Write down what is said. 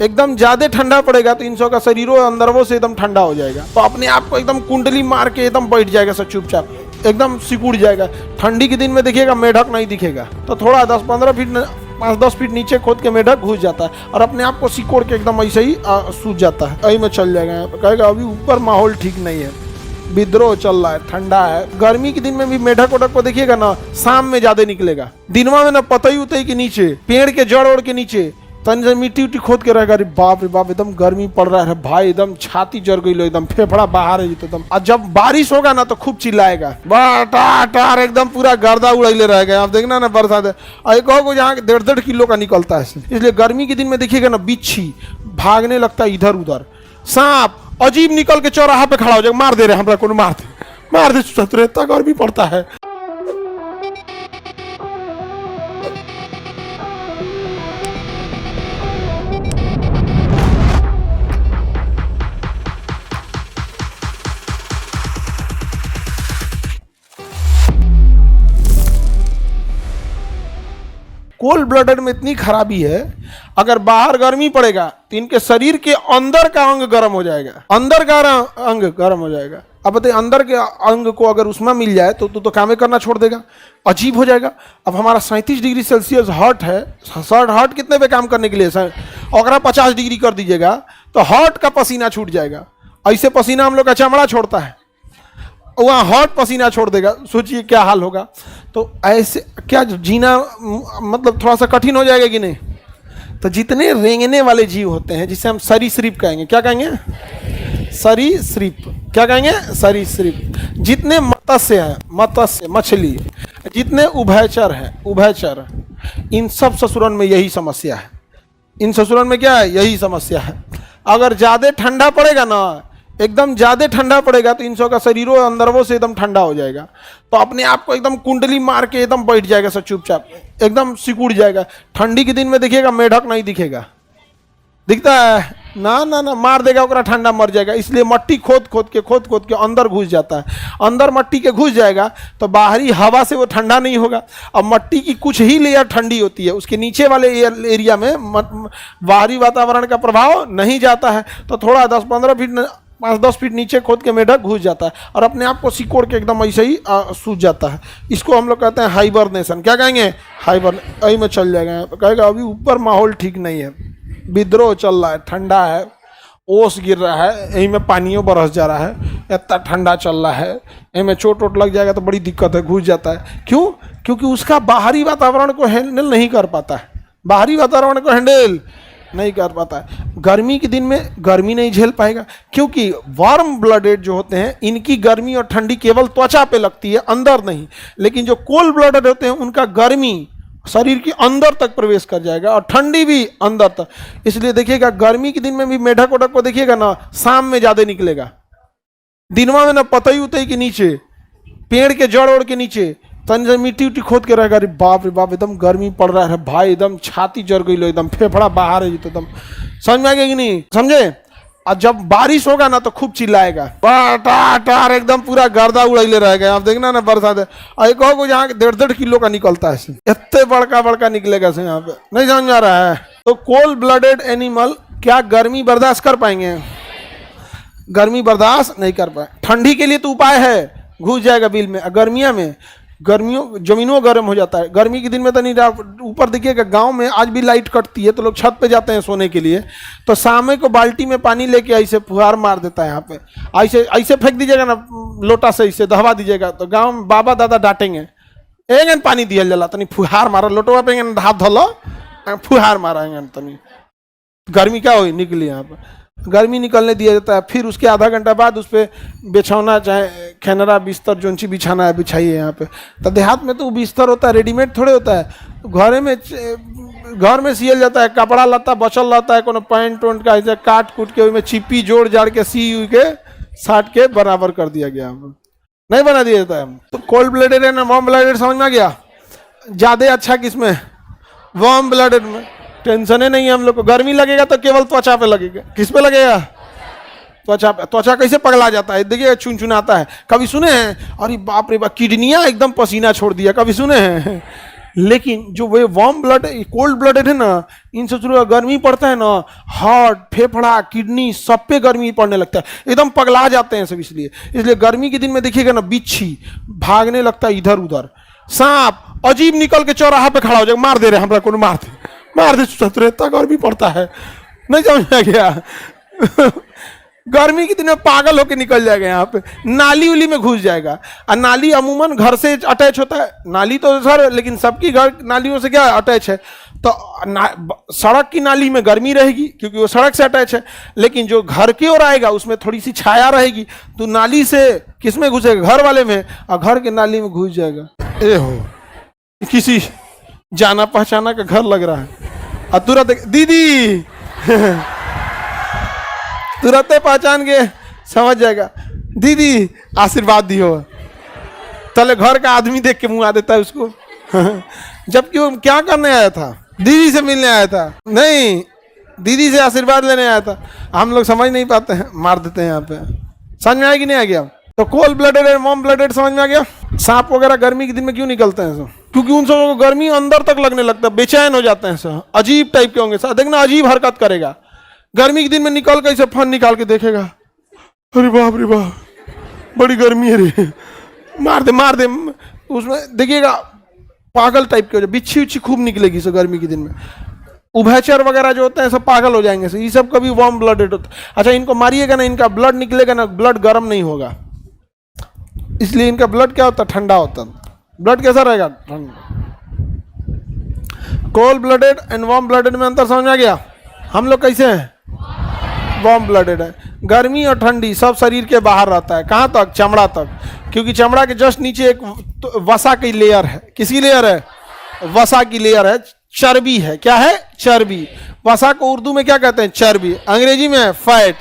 एकदम ज्यादा ठंडा पड़ेगा तो इंसान का शरीरों अंदरों से एकदम ठंडा हो जाएगा, तो अपने आप को एकदम कुंडली मार के एकदम बैठ जाएगा सब चुपचाप, एकदम सिकुड़ जाएगा। ठंडी के दिन में देखिएगा मेढक नहीं दिखेगा, तो थोड़ा 10-15 फीट 5-10 फीट नीचे खोद के मेढक घुस जाता है और अपने आप को सिकोड़ के एकदम ऐसे ही सूझ जाता है, यही में चल जाएगा। यहाँ पे कहेगा अभी ऊपर माहौल ठीक नहीं है, विद्रोह चल रहा है, ठंडा है। गर्मी के दिन में भी मेढक ओढक को देखिएगा ना, शाम में ज्यादा निकलेगा, दिनवा में ना पतई उतई के नीचे, पेड़ के जड़ ओड़ के नीचे तन से मिट्टी उट्टी खोद के रहेगा। अरे बाप रे बाप, एकदम गर्मी पड़ रहा है भाई, एकदम छाती जर गई लो, एकदम फेफड़ा बाहर है तो एकदम। और जब बारिश होगा ना तो खूब चिल्लाएगा, टार एकदम पूरा गर्दा उड़ैले रहेगा। आप देखना ना बरसात है, एक को जहाँ 1.5 किलो का निकलता है। इसलिए गर्मी के दिन में देखिएगा ना, बिच्छी भागने लगता है इधर उधर, सांप अजीब निकल के चौराहा पे खड़ा हो जाएगा, मार दे रहे हमरा को, मार दे सतरे, इतना गर्मी पड़ता है। कोल्ड ब्लडेड में इतनी खराबी है, अगर बाहर गर्मी पड़ेगा तो इनके शरीर के अंदर का अंग गर्म हो जाएगा, अंदर का अंग गर्म हो जाएगा। अब बताइए, अंदर के अंग को अगर उसमें मिल जाए तो कामें करना छोड़ देगा, अजीब हो जाएगा। अब हमारा 37 डिग्री सेल्सियस हार्ट है, हार्ट कितने पे काम करने के लिए सर, अगर 50 डिग्री कर दीजिएगा तो हार्ट का पसीना छूट जाएगा। ऐसे पसीना हम लोग का चमड़ा छोड़ता है, वहाँ हॉट पसीना छोड़ देगा, सोचिए क्या हाल होगा। तो ऐसे क्या जीना मतलब थोड़ा सा कठिन हो जाएगा कि नहीं। तो जितने रेंगने वाले जीव होते हैं, जिसे हम सरीसृप कहेंगे, क्या कहेंगे, सरीसृप, क्या कहेंगे, सरीसृप। जितने मत्स्य हैं, मत्स्य मछली, जितने उभयचर हैं, उभयचर, इन सब ससुरन में यही समस्या है। इन ससुरन में क्या है, यही समस्या है। अगर ज्यादा ठंडा पड़ेगा ना, एकदम ज्यादा ठंडा पड़ेगा तो इंसान का शरीरों अंदरों से एकदम ठंडा हो जाएगा, तो अपने आप को एकदम कुंडली मार के एकदम बैठ जाएगा सब चुपचाप, एकदम सिकुड़ जाएगा। ठंडी के दिन में देखिएगा मेढक नहीं दिखेगा, दिखता है ना ना ना, मार देगा ओकरा, ठंडा मर जाएगा। इसलिए मट्टी खोद खोद के अंदर घुस जाता है। अंदर मट्टी के घुस जाएगा तो बाहरी हवा से वो ठंडा नहीं होगा। अब मट्टी की कुछ ही लेयर ठंडी होती है, उसके नीचे वाले एरिया में बाहरी वातावरण का प्रभाव नहीं जाता है, तो थोड़ा 10-15 फीट 5-10 फीट नीचे खोद के मेढक घुस जाता है और अपने आप को सिकोड़ के एकदम ऐसे ही सूझ जाता है। इसको हम लोग कहते हैं हाइबरनेशन। क्या कहेंगे, हाइबरनेशन, यही में चल जाएगा। कहेगा अभी ऊपर माहौल ठीक नहीं है, विद्रोह चल रहा है, ठंडा है, ओस गिर रहा है, यही में पानियों बरस जा रहा है, इतना ठंडा चल रहा है, यही में चोट वोट लग जाएगा तो बड़ी दिक्कत है, घुस जाता है। क्यों? क्योंकि उसका बाहरी वातावरण को हैंडल नहीं कर पाता है, बाहरी वातावरण को हैंडल नहीं कर पाता है। गर्मी के दिन में गर्मी नहीं झेल पाएगा, क्योंकि वार्म ब्लडेड जो होते हैं इनकी गर्मी और ठंडी केवल त्वचा पे लगती है, अंदर नहीं। लेकिन जो कोल्ड ब्लडेड होते हैं उनका गर्मी शरीर के अंदर तक प्रवेश कर जाएगा और ठंडी भी अंदर तक। इसलिए देखिएगा गर्मी के दिन में भी मेढक ओढक को देखिएगा ना, शाम में ज्यादा निकलेगा, दिनवा में ना पतई उतई के नीचे, पेड़ के जड़ ओड़ के नीचे तन से मिट्टी उट्टी खोद के रहेगा। अरे बाप रे बाप, एकदम गर्मी पड़ रहा है भाई, एकदम छाती जर गई लो, एकदम फेफड़ा बाहर है तो एकदम। समझ में आ गया कि नहीं, समझे। और जब बारिश होगा ना तो खूब चिल्लाएगा, टार एकदम पूरा गर्दा उड़ैले रहेगा। आप देखना ना बरसात है, एक को जहाँ 1.5 किलो का निकलता है, इतने बड़का बड़का निकलेगा से यहाँ पे। नहीं समझ में आ रहा है। तो कोल्ड ब्लडेड एनिमल क्या गर्मी बर्दाश्त कर पाएंगे, गर्मी बर्दाश्त नहीं कर पाए। ठंडी के लिए तो उपाय है, घुस जाएगा बिल में। गर्मिया में गर्मियों जमीनों गर्म हो जाता है। गर्मी के दिन में तो नहीं, ऊपर देखिएगा गांव में आज भी लाइट कटती है तो लोग छत पे जाते हैं सोने के लिए, तो शाम को बाल्टी में पानी लेके ऐसे फुहार मार देता है यहाँ पे, ऐसे ऐसे फेंक दीजिएगा ना लोटा से, ऐसे दहवा दीजिएगा तो गांव में बाबा दादा डांटेंगे, एक पानी दिया जला तनी फुहार मारा, लोटवा पे हाथ धोलो, फुहार मारा तनी, गर्मी क्या हो निकली यहाँ पे। गर्मी निकलने दिया जाता है, फिर उसके आधा घंटा बाद उस पर बिछौना चाहे खैनरा बिस्तर जो सी बिछाना है बिछाइए यहाँ पे। तो देहात में तो बिस्तर होता है, रेडीमेड थोड़े होता है, घर में सियल जाता है, कपड़ा लत्ता बचल रहता है, कोनो पैंट वैंट का ऐसे काट कूट के उसमें चिप्पी जोड़ जाड़ के सी के साट के बराबर कर दिया गया, नहीं बना दिया जाता है। तो कोल्ड ब्लडेड है ना वार्म ब्लडेड, समझ में आ गया। ज़्यादा अच्छा किसमें, वार्म ब्लडेड में टेंशन ही नहीं है हम लोग को। गर्मी लगेगा तो केवल त्वचा पे लगेगा, किस पे लगेगा, त्वचा पे। त्वचा कैसे पगला जाता है देखिए, चुनचुनाता है। कभी सुने हैं, अरे बाप रे बाप किडनियां एकदम पसीना छोड़ दिया, कभी सुने हैं, लेकिन जो वे वार्म ब्लड कोल्ड ब्लडेड है ना, इनसे शुरू गर्मी पड़ता है ना, हार्ट, फेफड़ा, किडनी सब पे गर्मी पड़ने लगता है, एकदम पगला जाते हैं सब। इसलिए गर्मी के दिन में देखिएगा ना, बिच्छी भागने लगता है इधर उधर, सांप अजीब निकल के चौराहा पे खड़ा हो जाएगा, मार दे रहे हमरा को, मार दे सतरे, इतना गर्मी पड़ता है, नहीं समझ में गया। गर्मी के दिन में पागल होके निकल जाएगा, यहाँ पे नाली उली में घुस जाएगा। और नाली अमूमन घर से अटैच होता है, नाली तो सर, लेकिन सबकी घर नालियों से क्या अटैच है, तो सड़क की नाली में गर्मी रहेगी क्योंकि वो सड़क से अटैच है, लेकिन जो घर की ओर आएगा उसमें थोड़ी सी छाया रहेगी, तो नाली से किस में घुसेगा, घर वाले में, और घर के नाली में घुस जाएगा। ए हो, किसी जाना पहचाना का घर लग रहा है, और तुरंत दीदी तुरंत पहचान के समझ जाएगा, दीदी आशीर्वाद दियो, चले घर का आदमी देख के मुंह आ देता है उसको। जबकि वो क्या करने आया था, दीदी से मिलने आया था, नहीं दीदी से आशीर्वाद लेने आया था। हम लोग समझ नहीं पाते हैं, मार देते हैं यहाँ पे। समझ में आया कि नहीं आ गया? तो कोल्ड ब्लडेड और वार्म ब्लडेड समझ में आ गया। सांप वगैरह गर्मी के दिन में क्यों निकलते हैं सब? क्योंकि उन सबों को गर्मी अंदर तक लगने लगता है, बेचैन हो जाते हैं सब, अजीब टाइप के होंगे सब, देखना अजीब हरकत करेगा। गर्मी के दिन में निकल के इसे फन निकाल के देखेगा, अरे बाप रे बाप बड़ी गर्मी है रे, मार दे उसमें, देखिएगा पागल टाइप के हो जाए। बिच्छी उच्छी खूब निकलेगी सब गर्मी के दिन में। उभयचर वगैरह जो होते हैं सब पागल हो जाएंगे, ये सब कभी वार्म ब्लडेड होता है। अच्छा, इनको मारिएगा ना, इनका ब्लड निकलेगा ना, ब्लड गर्म नहीं होगा, इसलिए इनका ब्लड क्या होता है, ठंडा होता है। ब्लड कैसा रहेगा, ठंडा। Cold blooded and warm blooded में अंतर समझ में आ गया? हम लोग कैसे हैं, वार्म ब्लडेड है। गर्मी और ठंडी सब शरीर के बाहर रहता है, कहाँ तक, चमड़ा तक, क्योंकि चमड़ा के जस्ट नीचे एक वसा की लेयर है। किसकी लेयर है? वसा की लेयर है, चर्बी है। क्या है? चर्बी। वसा को उर्दू में क्या कहते हैं? चर्बी। अंग्रेजी में फैट।